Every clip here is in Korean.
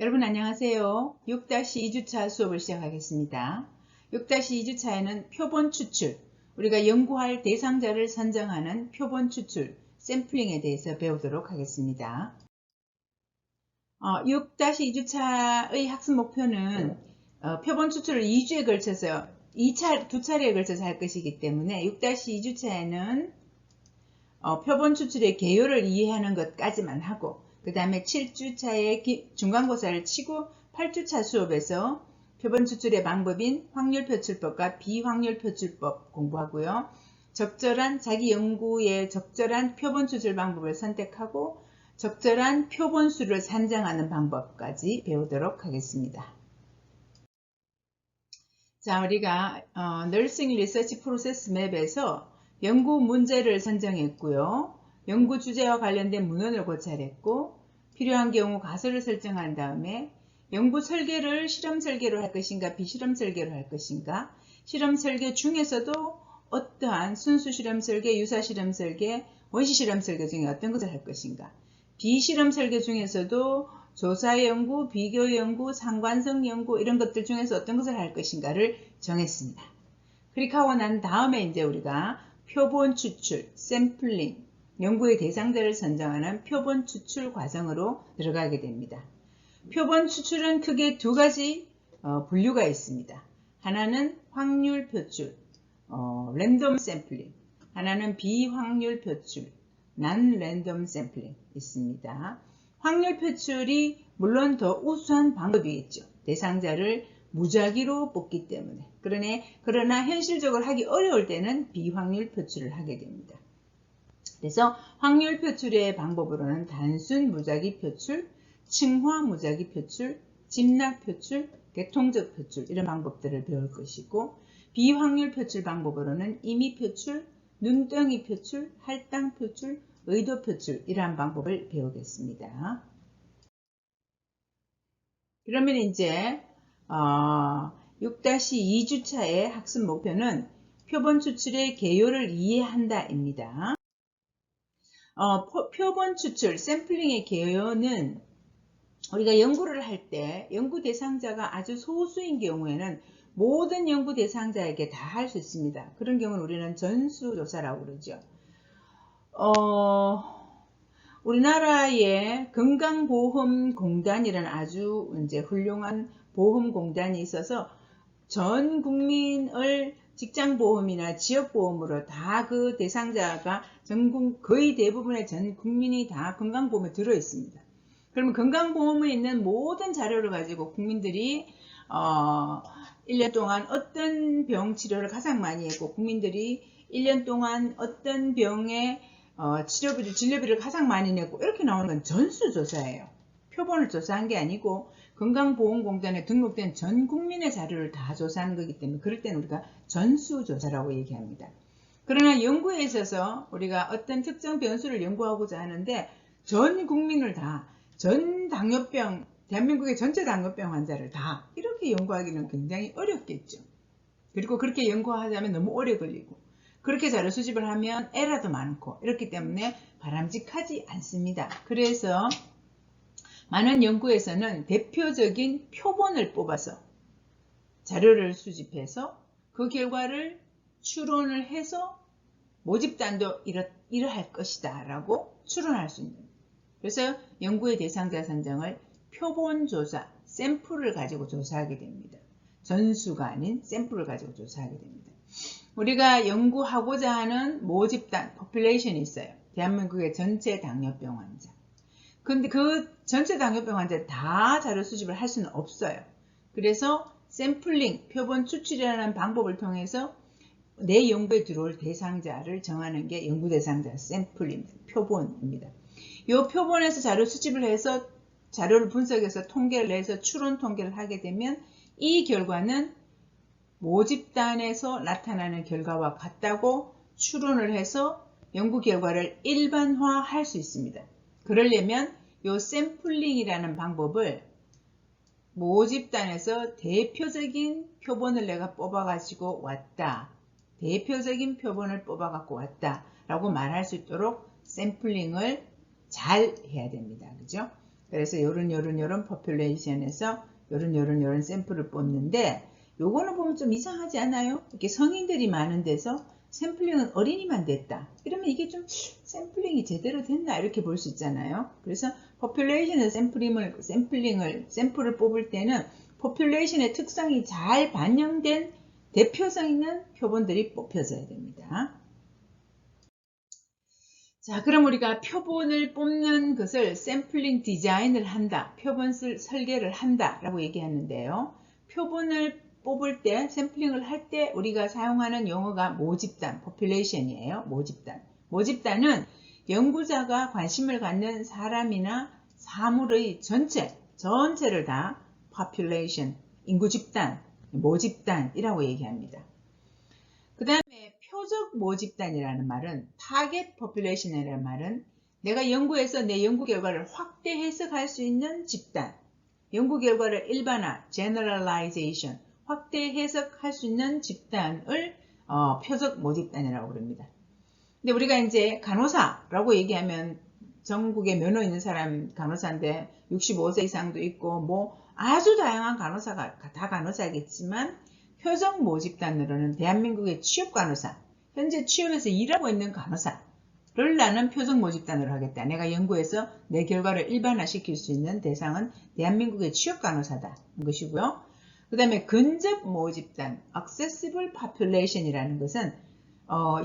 여러분 안녕하세요. 6-2주차 수업을 시작하겠습니다. 6-2주차에는 표본 추출, 우리가 연구할 대상자를 선정하는 표본 추출, 샘플링에 대해서 배우도록 하겠습니다. 6-2주차의 학습 목표는 표본 추출을 2주에 걸쳐서 두 차례에 걸쳐서 할 것이기 때문에 6-2주차에는 표본 추출의 개요를 이해하는 것까지만 하고 그 다음에 7주차에 중간고사를 치고 8주차 수업에서 표본 추출의 방법인 확률표출법과 비확률표출법 공부하고요. 적절한 자기 연구에 적절한 표본 추출 방법을 선택하고 적절한 표본수를 산정하는 방법까지 배우도록 하겠습니다. 자, 우리가 Nursing Research Process Map에서 연구 문제를 선정했고요. 연구 주제와 관련된 문헌을 고찰했고 필요한 경우 가설을 설정한 다음에 연구 설계를 실험 설계로 할 것인가 비실험 설계로 할 것인가, 실험 설계 중에서도 어떠한 순수 실험 설계, 유사 실험 설계, 원시 실험 설계 중에 어떤 것을 할 것인가, 비실험 설계 중에서도 조사 연구, 비교 연구, 상관성 연구 이런 것들 중에서 어떤 것을 할 것인가를 정했습니다. 그렇게 하고 난 다음에 이제 우리가 표본 추출, 샘플링, 연구의 대상자를 선정하는 표본 추출 과정으로 들어가게 됩니다. 표본 추출은 크게 두 가지 분류가 있습니다. 하나는 확률 표출, 랜덤 샘플링, 하나는 비확률 표출, non 랜덤 샘플링 있습니다. 확률 표출이 물론 더 우수한 방법이겠죠. 대상자를 무작위로 뽑기 때문에. 그러나 현실적으로 하기 어려울 때는 비확률 표출을 하게 됩니다. 그래서 확률 표출의 방법으로는 단순 무작위 표출, 층화 무작위 표출, 집락 표출, 계통적 표출 이런 방법들을 배울 것이고, 비확률 표출 방법으로는 임의 표출, 눈덩이 표출, 할당 표출, 의도 표출 이러한 방법을 배우겠습니다. 그러면 이제 6-2주차의 학습 목표는 표본 추출의 개요를 이해한다입니다. 표본 추출, 샘플링의 개요는 우리가 연구를 할 때 연구 대상자가 아주 소수인 경우에는 모든 연구 대상자에게 다 할 수 있습니다. 그런 경우는 우리는 전수조사라고 그러죠. 우리나라에 건강보험공단이라는 아주 이제 훌륭한 보험공단이 있어서 전 국민을 직장보험이나 지역보험으로 다 그 대상자가 거의 대부분의 전 국민이 다 건강보험에 들어 있습니다. 그러면 건강보험에 있는 모든 자료를 가지고 국민들이 1년 동안 어떤 병 치료를 가장 많이 했고 국민들이 1년 동안 어떤 병의 진료비를 가장 많이 냈고 이렇게 나오는 건 전수조사예요. 표본을 조사한 게 아니고 건강보험공단에 등록된 전 국민의 자료를 다 조사하는 거기 때문에 그럴 때는 우리가 전수조사라고 얘기합니다. 그러나 연구에 있어서 우리가 어떤 특정 변수를 연구하고자 하는데 전 국민을 다, 전 당뇨병, 대한민국의 전체 당뇨병 환자를 다 이렇게 연구하기는 굉장히 어렵겠죠. 그리고 그렇게 연구하자면 너무 오래 걸리고 그렇게 자료 수집을 하면 에러도 많고 이렇기 때문에 바람직하지 않습니다. 그래서 많은 연구에서는 대표적인 표본을 뽑아서 자료를 수집해서 그 결과를 추론을 해서 모집단도 이러할 것이다 라고 추론할 수 있는, 그래서 연구의 대상자 선정을 표본조사, 샘플을 가지고 조사하게 됩니다. 전수가 아닌 샘플을 가지고 조사하게 됩니다. 우리가 연구하고자 하는 모집단, population이 있어요. 대한민국의 전체 당뇨병 환자. 근데 그 전체 당뇨병 환자 다 자료 수집을 할 수는 없어요. 그래서 샘플링, 표본 추출이라는 방법을 통해서 내 연구에 들어올 대상자를 정하는 게 연구 대상자 샘플입니다. 표본입니다. 이 표본에서 자료 수집을 해서 자료를 분석해서 통계를 내서 추론 통계를 하게 되면 이 결과는 모집단에서 나타나는 결과와 같다고 추론을 해서 연구 결과를 일반화할 수 있습니다. 그러려면 이 샘플링이라는 방법을 모집단에서 대표적인 표본을 내가 뽑아가지고 왔다. 대표적인 표본을 뽑아갖고 왔다. 라고 말할 수 있도록 샘플링을 잘 해야 됩니다. 그죠? 그래서 요런 포퓰레이션에서 요런 샘플을 뽑는데, 요거는 보면 좀 이상하지 않아요? 이렇게 성인들이 많은 데서 샘플링은 어린이만 됐다. 그러면 이게 좀 샘플링이 제대로 됐나 이렇게 볼 수 있잖아요. 그래서 포퓰레이션에서 샘플을 뽑을 때는 포퓰레이션의 특성이 잘 반영된 대표성 있는 표본들이 뽑혀져야 됩니다. 자, 그럼 우리가 표본을 뽑는 것을 샘플링 디자인을 한다, 표본 설계를 한다 라고 얘기하는데요. 표본을 뽑을 때, 샘플링을 할 때 우리가 사용하는 용어가 모집단, population이에요. 모집단은 연구자가 관심을 갖는 사람이나 사물의 전체를 다 population, 인구집단, 모집단이라고 얘기합니다. 그 다음에 표적 모집단이라는 말은 target population이라는 말은 내가 연구해서 내 연구 결과를 확대 해석할 수 있는 집단, 연구 결과를 일반화, generalization, 확대 해석할 수 있는 집단을 표적 모집단이라고 부릅니다. 근데 우리가 이제 간호사라고 얘기하면 전국에 면허 있는 사람 간호사인데 65세 이상도 있고 뭐 아주 다양한 간호사가 다 간호사겠지만 표적 모집단으로는 대한민국의 취업 간호사, 현재 취업해서 일하고 있는 간호사를 나는 표적 모집단으로 하겠다. 내가 연구해서 내 결과를 일반화시킬 수 있는 대상은 대한민국의 취업 간호사다. 것이고요. 그 다음에 근접 모집단, accessible population이라는 것은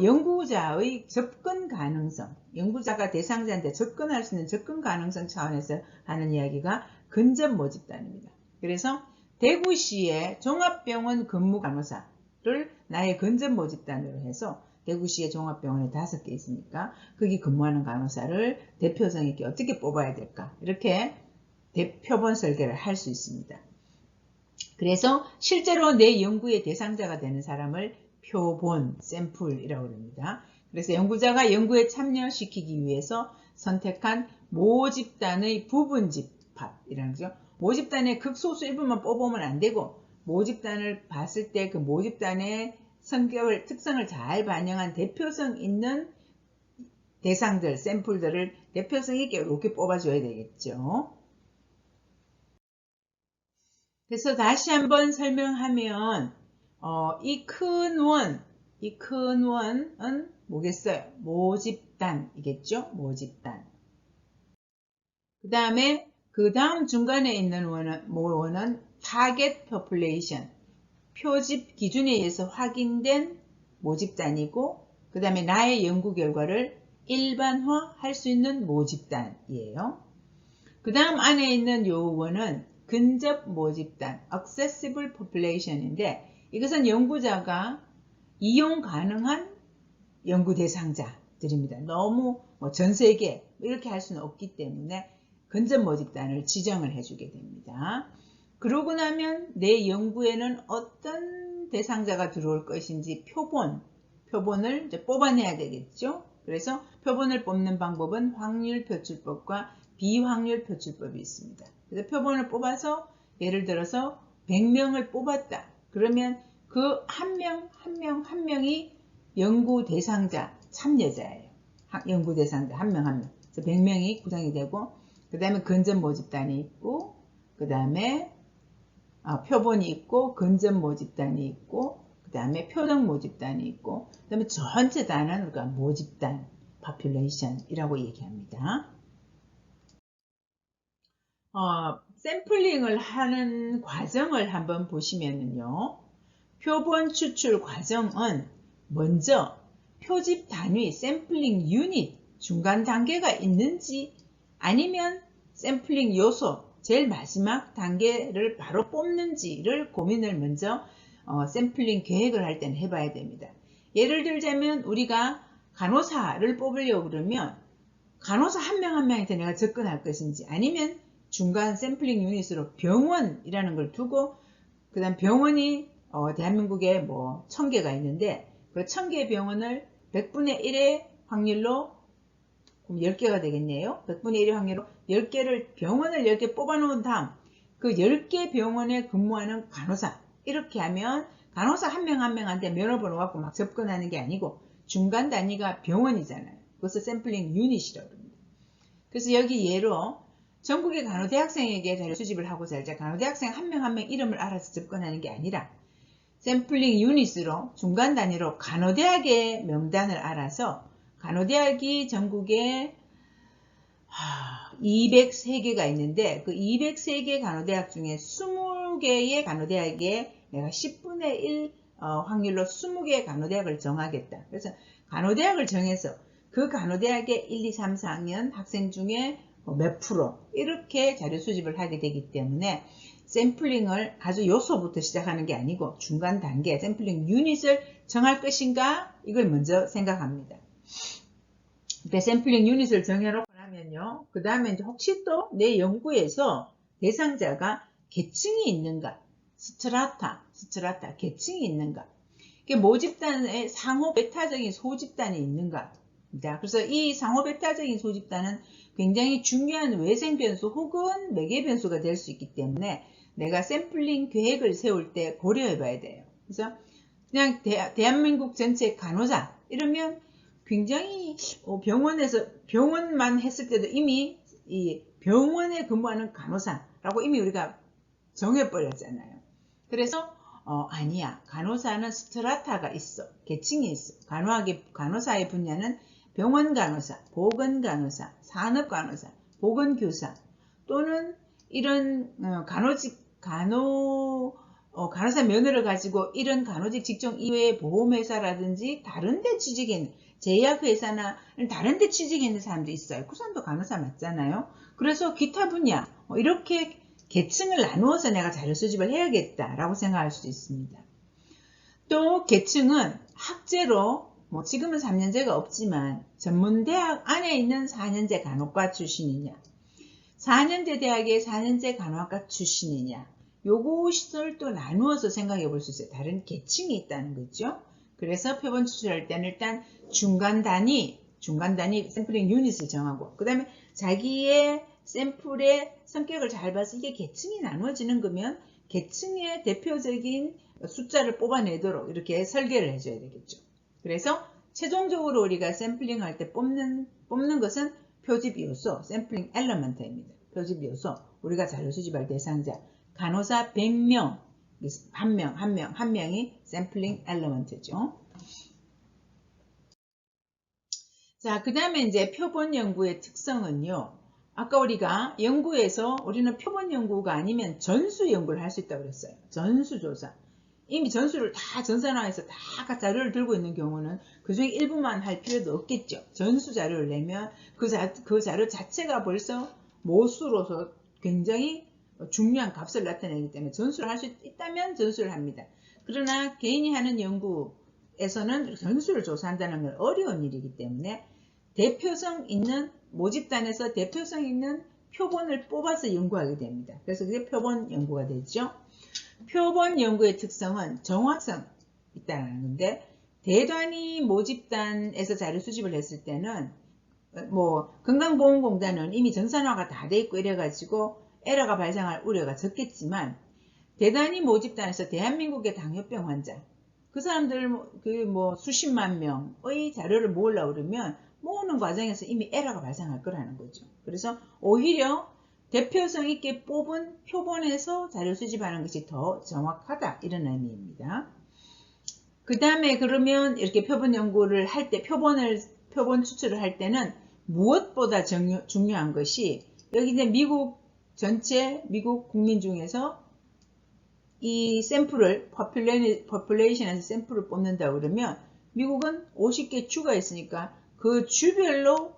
연구자의 접근 가능성, 연구자가 대상자한테 접근할 수 있는 접근 가능성 차원에서 하는 이야기가 근접 모집단입니다. 그래서 대구시의 종합병원 근무 간호사를 나의 근접 모집단으로 해서 대구시의 종합병원에 5개 있으니까 거기 근무하는 간호사를 대표성 있게 어떻게 뽑아야 될까, 이렇게 표본 설계를 할 수 있습니다. 그래서 실제로 내 연구의 대상자가 되는 사람을 표본, 샘플이라고 합니다. 그래서 연구자가 연구에 참여시키기 위해서 선택한 모집단의 부분집합이라는 거죠. 모집단의 극소수 일부만 뽑으면 안 되고, 모집단을 봤을 때 그 모집단의 성격을, 특성을 잘 반영한 대표성 있는 대상들, 샘플들을 대표성 있게 이렇게 뽑아줘야 되겠죠. 그래서 다시 한번 설명하면 이 큰 원은 뭐겠어요? 모집단이겠죠? 모집단. 그 다음 중간에 있는 원은 target population, 표집 기준에 의해서 확인된 모집단이고, 그 다음에 나의 연구 결과를 일반화할 수 있는 모집단이에요. 그 다음 안에 있는 요 원은 근접 모집단, accessible population인데, 이것은 연구자가 이용 가능한 연구 대상자들입니다. 너무 전 세계 이렇게 할 수는 없기 때문에 근접 모집단을 지정을 해주게 됩니다. 그러고 나면 내 연구에는 어떤 대상자가 들어올 것인지 표본을 이제 뽑아내야 되겠죠. 그래서 표본을 뽑는 방법은 확률 표출법과 비확률 표출법이 있습니다. 그래서 표본을 뽑아서 예를 들어서 100명을 뽑았다. 그러면 그 한 명이 연구 대상자, 참여자예요. 연구 대상자 한 명. 그래서 100명이 구성이 되고, 그 다음에 근접 모집단이 있고, 그 다음에 표본이 있고, 근접 모집단이 있고, 그 다음에 표적 모집단이 있고, 그 다음에 전체 단은 우리가 모집단, population이라고 얘기합니다. 샘플링을 하는 과정을 한번 보시면요. 표본 추출 과정은 먼저 표집 단위, 샘플링 유닛, 중간 단계가 있는지, 아니면 샘플링 요소, 제일 마지막 단계를 바로 뽑는지를 고민을 먼저 샘플링 계획을 할 때는 해봐야 됩니다. 예를 들자면 우리가 간호사를 뽑으려고 그러면 간호사 한 명 한 명한테 내가 접근할 것인지, 아니면 중간 샘플링 유닛으로 병원이라는 걸 두고, 그 다음 병원이 대한민국에 뭐 1000개가 있는데 그 1000개 병원을 100분의 1의 확률로, 그럼 10개가 되겠네요. 100분의 1의 확률로 10개를, 병원을 10개 뽑아놓은 다음 그 10개 병원에 근무하는 간호사, 이렇게 하면 간호사 한 명 한 명한테 면허번호 갖고 막 접근하는 게 아니고 중간 단위가 병원이잖아요. 그것을 샘플링 유닛이라고 합니다. 그래서 여기 예로 전국의 간호대학생에게 자료 수집을 하고자 이제 간호대학생 한 명 한 명 이름을 알아서 접근하는 게 아니라 샘플링 유닛으로 중간 단위로 간호대학의 명단을 알아서 간호대학이 전국에 203개가 있는데 그 203개 간호대학 중에 20개의 간호대학에 내가 10분의 1 확률로 20개의 간호대학을 정하겠다. 그래서 간호대학을 정해서 그 간호대학의 1, 2, 3, 4학년 학생 중에 몇 프로 이렇게 자료 수집을 하게 되기 때문에 샘플링을 아주 요소부터 시작하는 게 아니고 중간 단계 샘플링 유닛을 정할 것인가 이걸 먼저 생각합니다. 샘플링 유닛을 정해놓고 나면요. 그 다음에 이제 혹시 또 내 연구에서 대상자가 계층이 있는가 스트라타 계층이 있는가 이게 모집단의 상호 배타적인 소집단이 있는가 그래서 이 상호 배타적인 소집단은 굉장히 중요한 외생 변수 혹은 매개 변수가 될 수 있기 때문에 내가 샘플링 계획을 세울 때 고려해 봐야 돼요. 그래서 그냥 대한민국 전체 간호사 이러면 굉장히 병원만 했을 때도 이미 이 병원에 근무하는 간호사라고 이미 우리가 정해버렸잖아요. 그래서 아니야. 간호사는 스트라타가 있어. 계층이 있어. 간호사의 분야는 병원 간호사, 보건 간호사, 산업 간호사, 보건 교사 또는 이런 간호사 면허를 가지고 이런 간호직 직종 이외의 보험회사라든지 다른 데 취직해 있는 제약회사나 다른 데 취직해 있는 사람도 있어요. 그 사람도 간호사 맞잖아요. 그래서 기타 분야 이렇게 계층을 나누어서 내가 자료 수집을 해야겠다라고 생각할 수도 있습니다. 또 계층은 학제로 지금은 3년제가 없지만 전문대학 안에 있는 4년제 간호과 출신이냐 4년제 대학의 4년제 간호학과 출신이냐 요것을 또 나누어서 생각해 볼 수 있어요. 다른 계층이 있다는 거죠. 그래서 표본 추출할 때는 일단 중간 단위 샘플링 유닛을 정하고 그 다음에 자기의 샘플의 성격을 잘 봐서 이게 계층이 나누어지는 거면 계층의 대표적인 숫자를 뽑아내도록 이렇게 설계를 해줘야 되겠죠. 그래서 최종적으로 우리가 샘플링 할 때 뽑는 것은 표집 요소, 샘플링 엘리먼트입니다. 표집 요소, 우리가 자료 수집할 대상자, 간호사 100명, 한 명이 샘플링 엘리먼트죠. 자, 그 다음에 이제 표본 연구의 특성은요. 아까 우리가 연구에서 우리는 표본 연구가 아니면 전수 연구를 할 수 있다고 그랬어요. 전수조사. 이미 전수를 다 전산화해서 다 자료를 들고 있는 경우는 그 중에 일부만 할 필요도 없겠죠. 전수 자료를 내면 그 자료 자체가 벌써 모수로서 굉장히 중요한 값을 나타내기 때문에 전수를 할 수 있다면 전수를 합니다. 그러나 개인이 하는 연구에서는 전수를 조사한다는 건 어려운 일이기 때문에 대표성 있는 모집단에서 대표성 있는 표본을 뽑아서 연구하게 됩니다. 그래서 그게 표본 연구가 되죠. 표본 연구의 특성은 정확성 있다는 건데 대단위 모집단에서 자료 수집을 했을 때는 건강보험공단은 이미 전산화가 다 돼 있고 이래가지고 에러가 발생할 우려가 적겠지만 대단위 모집단에서 대한민국의 당뇨병 환자 그 사람들 수십만 명의 자료를 모으려고 그러면 모으는 과정에서 이미 에러가 발생할 거라는 거죠. 그래서 오히려 대표성 있게 뽑은 표본에서 자료 수집하는 것이 더 정확하다 이런 의미입니다. 그 다음에 그러면 이렇게 표본 연구를 할 때 표본 추출을 할 때는 무엇보다 중요한 것이 여기 이제 미국 국민 중에서 이 샘플을 population에서 샘플을 뽑는다 그러면 미국은 50개 주가 있으니까 그 주별로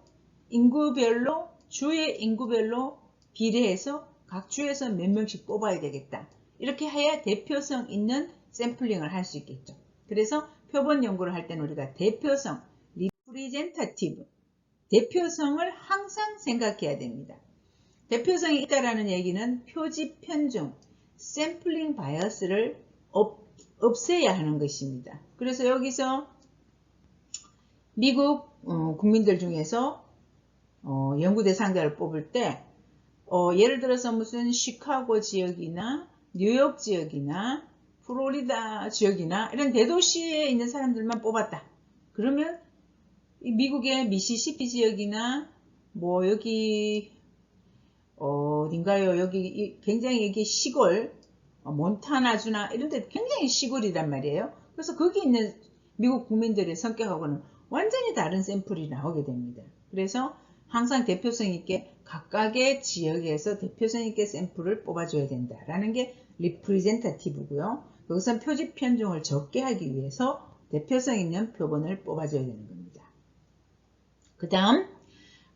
주의 인구별로 비례해서 각 주에서 몇 명씩 뽑아야 되겠다. 이렇게 해야 대표성 있는 샘플링을 할 수 있겠죠. 그래서 표본 연구를 할 때는 우리가 대표성, representative, 대표성을 항상 생각해야 됩니다. 대표성이 있다라는 얘기는 표집 편중, 샘플링 바이어스를 없애야 하는 것입니다. 그래서 여기서 미국 국민들 중에서 연구 대상자를 뽑을 때 예를 들어서 무슨 시카고 지역이나 뉴욕 지역이나 플로리다 지역이나 이런 대도시에 있는 사람들만 뽑았다. 그러면 미국의 미시시피 지역이나 여기 어딘가요? 여기 굉장히 이게 시골, 몬타나주나 이런 데 굉장히 시골이란 말이에요. 그래서 거기 있는 미국 국민들의 성격하고는 완전히 다른 샘플이 나오게 됩니다. 그래서 항상 대표성 있게 각각의 지역에서 대표성 있게 샘플을 뽑아줘야 된다라는 게 리프레젠타티브고요. 여기선 표집 편중을 적게 하기 위해서 대표성 있는 표본을 뽑아줘야 되는 겁니다. 그 다음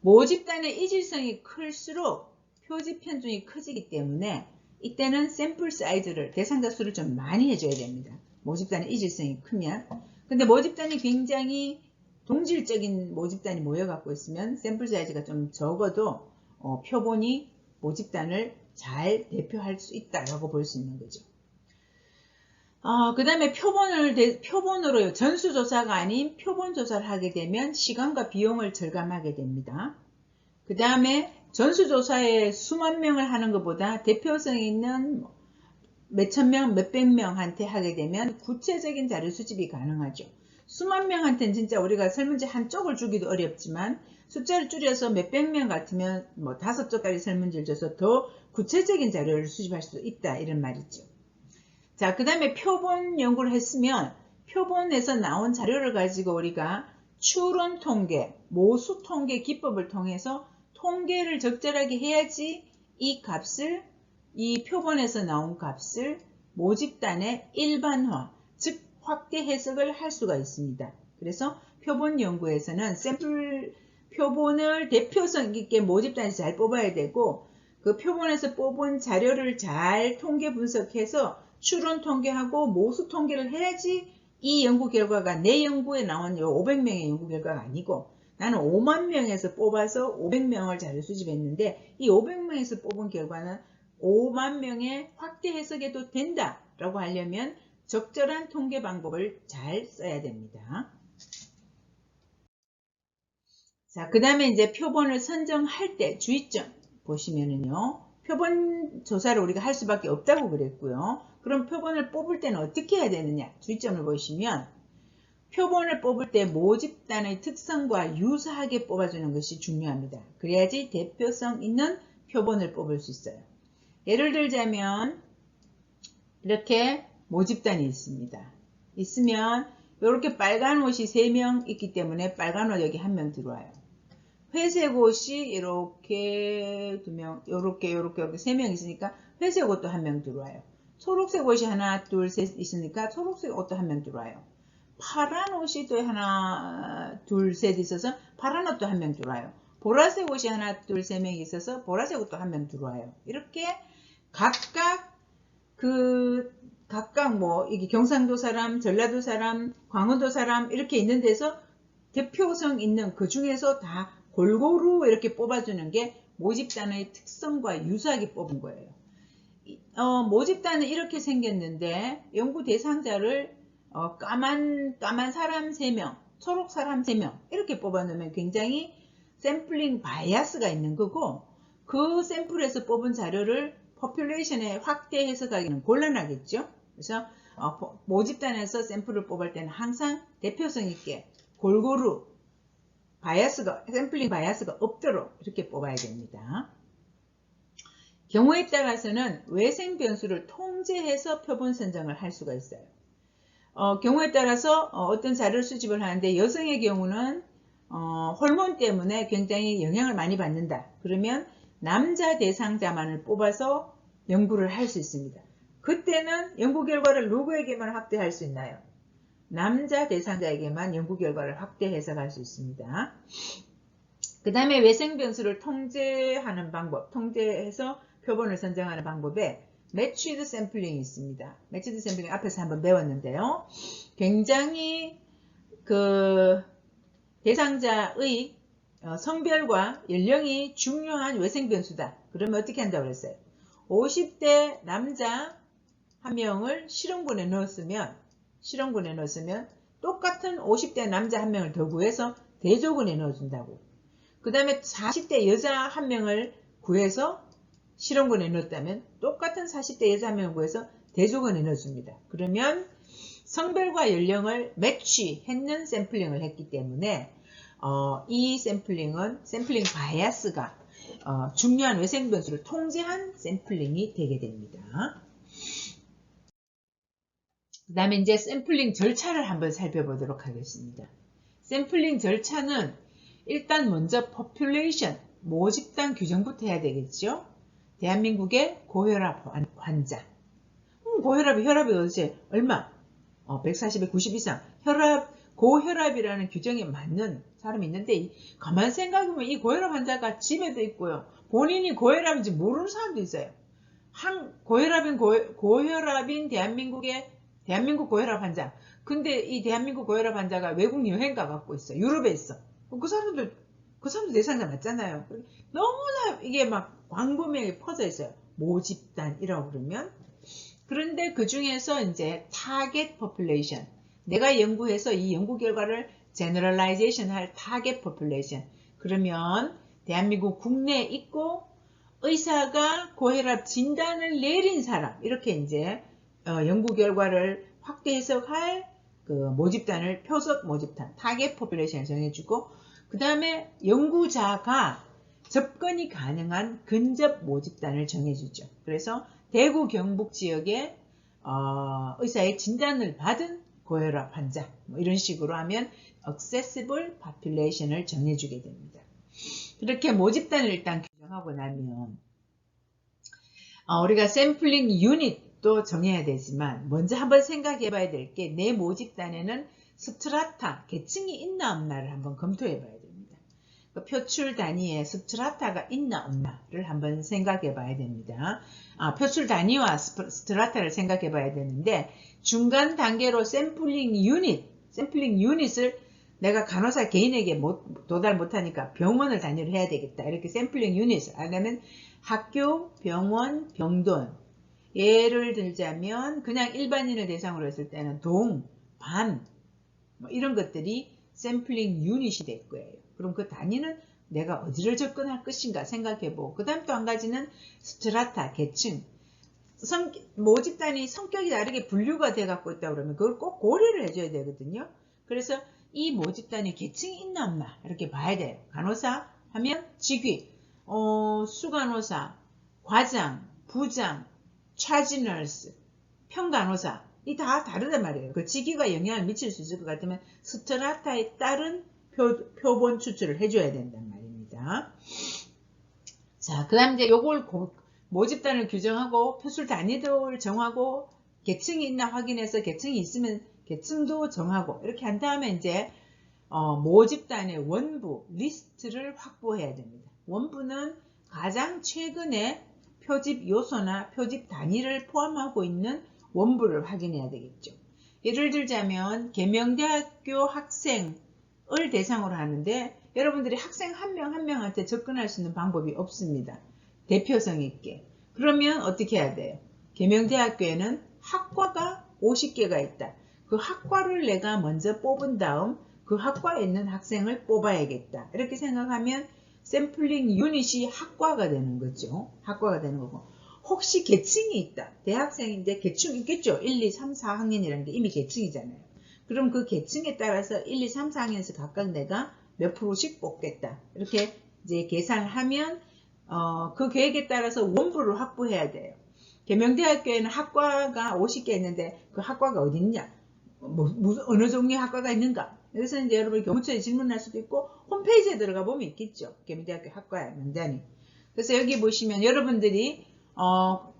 모집단의 이질성이 클수록 표집 편중이 커지기 때문에 이때는 샘플 사이즈를 대상자 수를 좀 많이 해줘야 됩니다. 모집단의 이질성이 크면. 근데 모집단이 굉장히 동질적인 모집단이 모여갖고 있으면 샘플 사이즈가 좀 적어도 표본이 모집단을 잘 대표할 수 있다라고 볼 수 있는 거죠. 그 다음에 표본으로 전수조사가 아닌 표본조사를 하게 되면 시간과 비용을 절감하게 됩니다. 그 다음에 전수조사에 수만 명을 하는 것보다 대표성 있는 몇천 명, 몇백 명한테 하게 되면 구체적인 자료 수집이 가능하죠. 수만 명한테는 진짜 우리가 설문지 한 쪽을 주기도 어렵지만 숫자를 줄여서 몇백 명 같으면 뭐 5쪽짜리 설문지를 줘서 더 구체적인 자료를 수집할 수 있다 이런 말이죠. 자, 그 다음에 표본 연구를 했으면 표본에서 나온 자료를 가지고 우리가 추론 통계, 모수 통계 기법을 통해서 통계를 적절하게 해야지 이 값을, 이 표본에서 나온 값을 모집단의 일반화, 즉 확대 해석을 할 수가 있습니다. 그래서 표본 연구에서는 샘플 표본을 대표성 있게 모집단에서 잘 뽑아야 되고 그 표본에서 뽑은 자료를 잘 통계 분석해서 추론 통계하고 모수 통계를 해야지 이 연구 결과가 내 연구에 나온 500명의 연구 결과가 아니고 나는 5만 명에서 뽑아서 500명을 자료 수집했는데 이 500명에서 뽑은 결과는 5만 명의 확대 해석에도 된다라고 하려면 적절한 통계 방법을 잘 써야 됩니다. 자, 그 다음에 이제 표본을 선정할 때 주의점 보시면은요. 표본 조사를 우리가 할 수밖에 없다고 그랬고요. 그럼 표본을 뽑을 때는 어떻게 해야 되느냐? 주의점을 보시면 표본을 뽑을 때 모집단의 특성과 유사하게 뽑아주는 것이 중요합니다. 그래야지 대표성 있는 표본을 뽑을 수 있어요. 예를 들자면 이렇게 모집단이 있습니다. 있으면 이렇게 빨간 옷이 3명 있기 때문에 빨간 옷 여기 1명 들어와요. 회색 옷이 이렇게 2명, 이렇게 3명 있으니까 회색 옷도 1명 들어와요. 초록색 옷이 하나, 둘, 셋 있으니까 초록색 옷도 1명 들어와요. 파란 옷이 또 하나, 둘, 셋 있어서 파란 옷도 1명 들어와요. 보라색 옷이 하나, 둘, 3명 있어서 보라색 옷도 1명 들어와요. 이렇게 각각 뭐 이게 경상도 사람, 전라도 사람, 광원도 사람 이렇게 있는 데서 대표성 있는 그 중에서 다 골고루 이렇게 뽑아주는 게 모집단의 특성과 유사하게 뽑은 거예요. 모집단은 이렇게 생겼는데 연구 대상자를 까만 사람 3명, 초록 사람 3명 이렇게 뽑아놓으면 굉장히 샘플링 바이아스가 있는 거고 그 샘플에서 뽑은 자료를 포퓰레이션에 확대 해석하기는 곤란하겠죠. 그래서 모집단에서 샘플을 뽑을 때는 항상 대표성 있게 골고루 샘플링 바이아스가 없도록 이렇게 뽑아야 됩니다. 경우에 따라서는 외생 변수를 통제해서 표본 선정을 할 수가 있어요. 경우에 따라서 어떤 자료 수집을 하는데 여성의 경우는 호르몬 때문에 굉장히 영향을 많이 받는다. 그러면 남자 대상자만을 뽑아서 연구를 할 수 있습니다. 그때는 연구 결과를 누구에게만 확대할 수 있나요? 남자 대상자에게만 연구 결과를 확대 해석할 수 있습니다. 그 다음에 외생 변수를 통제하는 방법, 통제해서 표본을 선정하는 방법에 매치드 샘플링이 있습니다. 매치드 샘플링 앞에서 한번 배웠는데요. 굉장히 그 대상자의 성별과 연령이 중요한 외생 변수다. 그러면 어떻게 한다고 그랬어요? 50대 남자 1명을 실험군에 넣었으면 똑같은 50대 남자 1명을 더 구해서 대조군에 넣어준다고. 그 다음에 40대 여자 1명을 구해서 실험군에 넣었다면 똑같은 40대 여자 1명을 구해서 대조군에 넣어줍니다. 그러면 성별과 연령을 매치했는 샘플링을 했기 때문에 이 샘플링 바이아스가 중요한 외생 변수를 통제한 샘플링이 되게 됩니다. 그 다음에 이제 샘플링 절차를 한번 살펴보도록 하겠습니다. 샘플링 절차는 일단 먼저 population, 모집단 규정부터 해야 되겠죠. 대한민국의 고혈압 환자. 혈압이 도대체 얼마? 140에 90 이상. 고혈압이라는 규정에 맞는 사람이 있는데, 가만 생각해보면 이 고혈압 환자가 집에도 있고요. 본인이 고혈압인지 모르는 사람도 있어요. 고혈압인 대한민국 고혈압 환자. 근데 이 대한민국 고혈압 환자가 외국 여행 가갖고 있어. 유럽에 있어. 그 사람도 대상자 맞잖아요. 너무나 이게 막 광범위하게 퍼져 있어요. 모집단이라고 그러면. 그런데 그 중에서 이제 타겟 포퓰레이션. 내가 연구해서 이 연구 결과를 제너럴라이제이션 할 타겟 포퓰레이션. 그러면 대한민국 국내에 있고 의사가 고혈압 진단을 내린 사람. 이렇게 이제 연구 결과를 확대 해석할 그 모집단을 표적 모집단, 타겟 포퓰레이션을 정해주고, 그 다음에 연구자가 접근이 가능한 근접 모집단을 정해주죠. 그래서 대구 경북 지역에 의사의 진단을 받은 고혈압 환자, 뭐 이런 식으로 하면 accessible population을 정해주게 됩니다. 그렇게 모집단을 일단 규정하고 나면 우리가 샘플링 유닛도 정해야 되지만, 먼저 한번 생각해 봐야 될 게, 내 모집단에는 스트라타, 계층이 있나 없나를 한번 검토해 봐야 됩니다. 표출 단위에 스트라타가 있나 없나를 한번 생각해 봐야 됩니다. 표출 단위와 스트라타를 생각해 봐야 되는데, 중간 단계로 샘플링 유닛을 내가 간호사 개인에게 도달 못하니까 병원을 단위로 해야 되겠다. 이렇게 샘플링 유닛을 하려면 학교, 병원, 병동. 예를 들자면 그냥 일반인을 대상으로 했을 때는 동, 반 뭐 이런 것들이 샘플링 유닛이 될 거예요. 그럼 그 단위는 내가 어디를 접근할 것인가 생각해보고, 그 다음 또 한 가지는 스트라타, 계층. 모집단이 성격이 다르게 분류가 돼 갖고 있다 그러면 그걸 꼭 고려를 해줘야 되거든요. 그래서 이 모집단에 계층이 있나 없나 이렇게 봐야 돼요. 간호사 하면 직위, 수간호사, 과장, 부장, 차지너스, 평간호사, 이 다 다르단 말이에요. 그 직위가 영향을 미칠 수 있을 것 같으면 스트라타에 따른 표본 추출을 해줘야 된단 말입니다. 자, 그 다음 이제 요걸 모집단을 규정하고 표출 단위를 정하고 계층이 있나 확인해서 계층이 있으면 계층도 정하고 이렇게 한 다음에 이제 모집단의 원부 리스트를 확보해야 됩니다. 원부는 가장 최근에 표집 요소나 표집 단위를 포함하고 있는 원부를 확인해야 되겠죠. 예를 들자면 계명대학교 학생을 대상으로 하는데, 여러분들이 학생 한 명 한 명한테 접근할 수 있는 방법이 없습니다. 대표성 있게. 그러면 어떻게 해야 돼요? 계명대학교에는 학과가 50개가 있다. 그 학과를 내가 먼저 뽑은 다음 그 학과에 있는 학생을 뽑아야겠다. 이렇게 생각하면 샘플링 유닛이 학과가 되는 거죠. 학과가 되는 거고. 혹시 계층이 있다. 대학생인데 계층 있겠죠. 1, 2, 3, 4학년이라는 게 이미 계층이잖아요. 그럼 그 계층에 따라서 1, 2, 3, 4학년에서 각각 내가 몇 프로씩 뽑겠다. 이렇게 이제 계산을 하면 그 계획에 따라서 원부를 확보해야 돼요. 계명대학교에는 학과가 50개 있는데 그 학과가 어디 있냐? 어느 종류의 학과가 있는가? 여기서 이제 여러분이 교무처에 질문할 수도 있고 홈페이지에 들어가 보면 있겠죠. 계명대학교 학과 명단이. 그래서 여기 보시면 여러분들이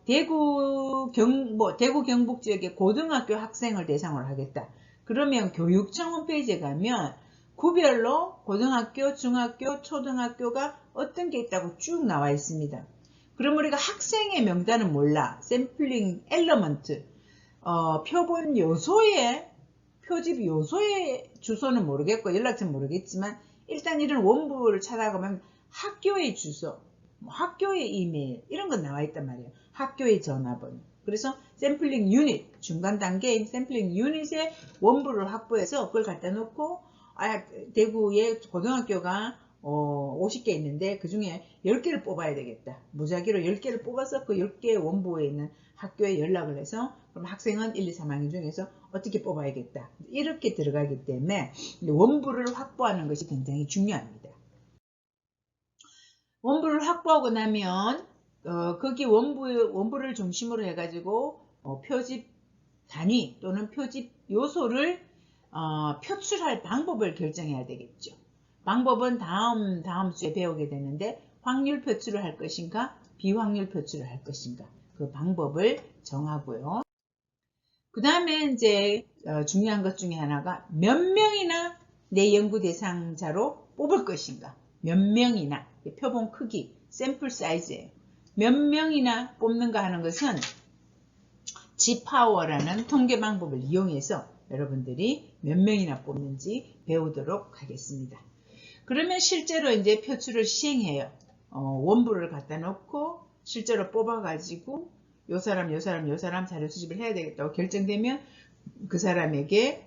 대구 경북 지역의 고등학교 학생을 대상으로 하겠다. 그러면 교육청 홈페이지에 가면 구별로 고등학교, 중학교, 초등학교가 어떤 게 있다고 쭉 나와 있습니다. 그럼 우리가 학생의 명단은 몰라. 샘플링 엘러먼트, 표본 요소의 표집 요소의 주소는 모르겠고 연락처는 모르겠지만 일단 이런 원부를 찾아가면 학교의 주소, 학교의 이메일 이런 건 나와 있단 말이에요. 학교의 전화번호. 그래서 샘플링 유닛, 중간 단계인 샘플링 유닛의 원부를 확보해서 그걸 갖다 놓고 대구에 고등학교가 50개 있는데 그 중에 10개를 뽑아야 되겠다. 무작위로 10개를 뽑아서 그 10개 원부에 있는 학교에 연락을 해서 그럼 학생은 1, 2, 3학년 중에서 어떻게 뽑아야겠다. 이렇게 들어가기 때문에 원부를 확보하는 것이 굉장히 중요합니다. 원부를 확보하고 나면 거기 원부를 중심으로 해가지고 표집 단위 또는 표집 요소를 표출할 방법을 결정해야 되겠죠. 방법은 다음 주에 배우게 되는데 확률 표출을 할 것인가 비확률 표출을 할 것인가 그 방법을 정하고요. 그 다음에 이제 중요한 것 중에 하나가 몇 명이나 내 연구 대상자로 뽑을 것인가. 몇 명이나 표본 크기, 샘플 사이즈예요. 몇 명이나 뽑는가 하는 것은 G파워라는 통계 방법을 이용해서 여러분들이 몇 명이나 뽑는지 배우도록 하겠습니다. 그러면 실제로 이제 표출을 시행해요. 원부를 갖다 놓고 실제로 뽑아가지고 요 사람 자료 수집을 해야 되겠다고 결정되면 그 사람에게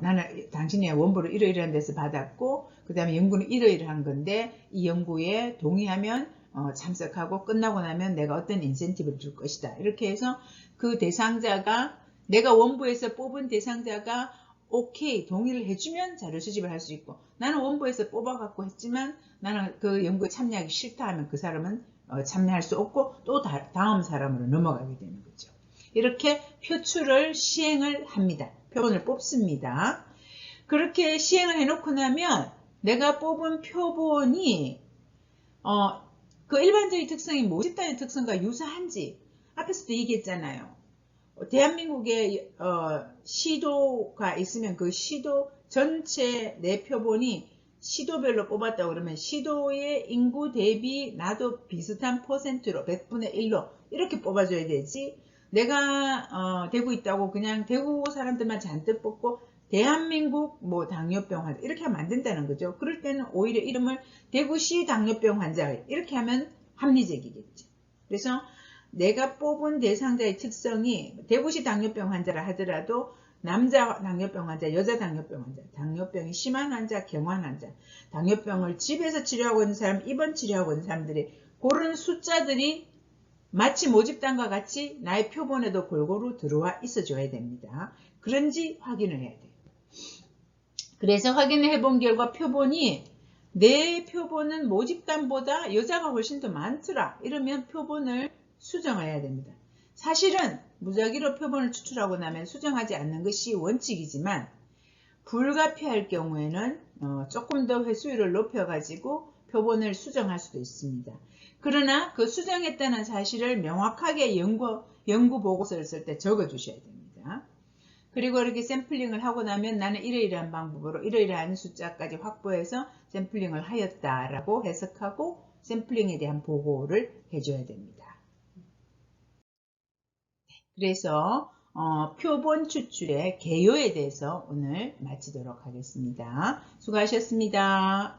나는 당신의 원부를 이러이러한 데서 받았고 그 다음에 연구는 이러이러한 건데 이 연구에 동의하면 참석하고 끝나고 나면 내가 어떤 인센티브를 줄 것이다. 이렇게 해서 그 대상자가 내가 원부에서 뽑은 대상자가 오케이 동의를 해주면 자료 수집을 할 수 있고 나는 원부에서 뽑아갖고 했지만 나는 그 연구에 참여하기 싫다 하면 그 사람은 참여할 수 없고 또 다음 사람으로 넘어가게 되는 거죠. 이렇게 표출을 시행을 합니다. 표본을 뽑습니다. 그렇게 시행을 해놓고 나면 내가 뽑은 표본이 그 일반적인 특성이 모집단의 특성과 유사한지 앞에서도 얘기했잖아요. 대한민국에 시도가 있으면 그 시도 전체 내 표본이 시도별로 뽑았다고 그러면 시도의 인구 대비 나도 비슷한 퍼센트로 100분의 1로 이렇게 뽑아줘야 되지 내가 대구 있다고 그냥 대구 사람들만 잔뜩 뽑고 대한민국 뭐 당뇨병 환자 이렇게 하면 안 된다는 거죠. 그럴 때는 오히려 이름을 대구시 당뇨병 환자 이렇게 하면 합리적이겠죠. 그래서 내가 뽑은 대상자의 특성이 대구시 당뇨병 환자라 하더라도 남자 당뇨병 환자, 여자 당뇨병 환자, 당뇨병이 심한 환자, 경환 환자, 당뇨병을 집에서 치료하고 있는 사람, 입원 치료하고 있는 사람들이 그런 숫자들이 마치 모집단과 같이 나의 표본에도 골고루 들어와 있어줘야 됩니다. 그런지 확인을 해야 돼요. 그래서 확인을 해본 결과 표본이 내 표본은 모집단보다 여자가 훨씬 더 많더라. 이러면 표본을 수정을 해야 됩니다. 사실은 무작위로 표본을 추출하고 나면 수정하지 않는 것이 원칙이지만 불가피할 경우에는 조금 더 회수율을 높여가지고 표본을 수정할 수도 있습니다. 그러나 그 수정했다는 사실을 명확하게 연구 보고서를 쓸 때 적어주셔야 됩니다. 그리고 이렇게 샘플링을 하고 나면 나는 이러이러한 방법으로 이러이러한 숫자까지 확보해서 샘플링을 하였다라고 해석하고 샘플링에 대한 보고를 해줘야 됩니다. 그래서 표본 추출의 개요에 대해서 오늘 마치도록 하겠습니다. 수고하셨습니다.